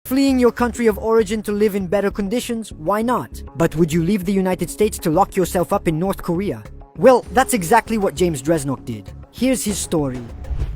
Fleeing your country of origin to live in better conditions? Why not? But would you leave the United States to lock yourself up in North Korea? Well, that's exactly what James Dresnok did. Here's his story.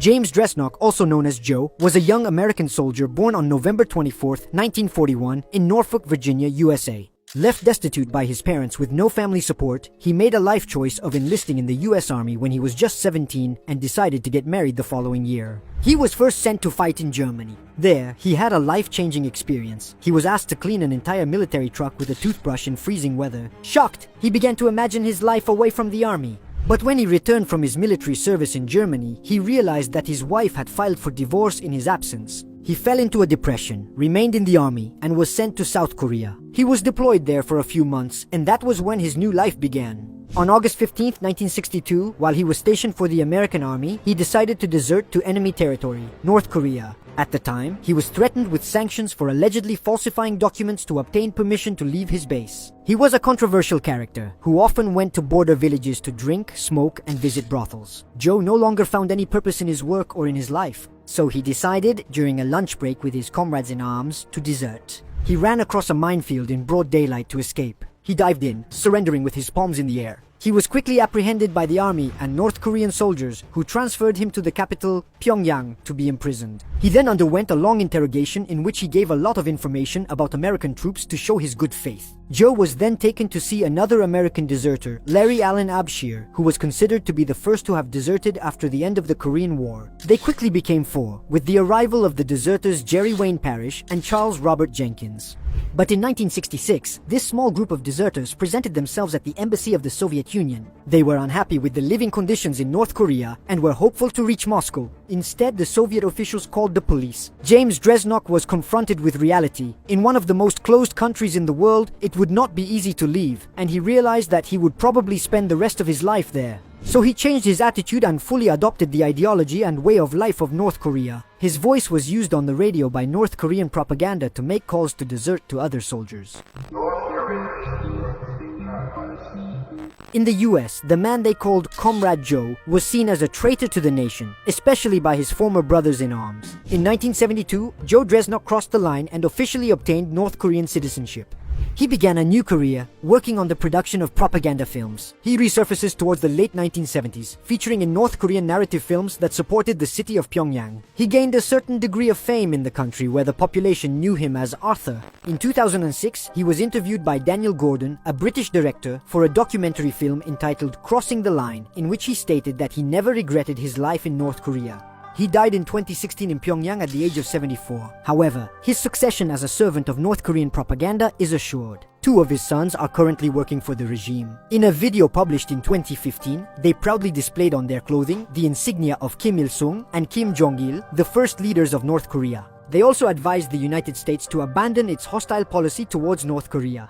James Dresnok, also known as Joe, was a young American soldier born on November 24, 1941, in Norfolk, Virginia, USA. Left destitute by his parents with no family support, he made a life choice of enlisting in the US Army when he was just 17 and decided to get married the following year. He was first sent to fight in Germany. There, he had a life-changing experience. He was asked to clean an entire military truck with a toothbrush in freezing weather. Shocked, he began to imagine his life away from the army. But when he returned from his military service in Germany, he realized that his wife had filed for divorce in his absence. He fell into a depression, remained in the army, and was sent to South Korea. He was deployed there for a few months, and that was when his new life began. On August 15, 1962, while he was stationed for the American Army, he decided to desert to enemy territory, North Korea. At the time, he was threatened with sanctions for allegedly falsifying documents to obtain permission to leave his base. He was a controversial character, who often went to border villages to drink, smoke, and visit brothels. Joe no longer found any purpose in his work or in his life, so he decided, during a lunch break with his comrades in arms, to desert. He ran across a minefield in broad daylight to escape. He dived in, surrendering with his palms in the air. He was quickly apprehended by the army and North Korean soldiers, who transferred him to the capital, Pyongyang, to be imprisoned. He then underwent a long interrogation in which he gave a lot of information about American troops to show his good faith. Joe was then taken to see another American deserter, Larry Allen Abshir, who was considered to be the first to have deserted after the end of the Korean War. They quickly became four, with the arrival of the deserters Jerry Wayne Parrish and Charles Robert Jenkins. But in 1966, this small group of deserters presented themselves at the embassy of the Soviet Union. They were unhappy with the living conditions in North Korea and were hopeful to reach Moscow. Instead, the Soviet officials called the police. James Dresnok was confronted with reality. In one of the most closed countries in the world, it would not be easy to leave, and he realized that he would probably spend the rest of his life there. So he changed his attitude and fully adopted the ideology and way of life of North Korea. His voice was used on the radio by North Korean propaganda to make calls to desert to other soldiers. In the US, the man they called Comrade Joe was seen as a traitor to the nation, especially by his former brothers in arms. In 1972, Joe Dresnok crossed the line and officially obtained North Korean citizenship. He began a new career, working on the production of propaganda films. He resurfaces towards the late 1970s, featuring in North Korean narrative films that supported the city of Pyongyang. He gained a certain degree of fame in the country where the population knew him as Arthur. In 2006, he was interviewed by Daniel Gordon, a British director, for a documentary film entitled Crossing the Line, in which he stated that he never regretted his life in North Korea. He died in 2016 in Pyongyang at the age of 74. However, his succession as a servant of North Korean propaganda is assured. Two of his sons are currently working for the regime. In a video published in 2015, they proudly displayed on their clothing the insignia of Kim Il-sung and Kim Jong-il, the first leaders of North Korea. They also advised the United States to abandon its hostile policy towards North Korea.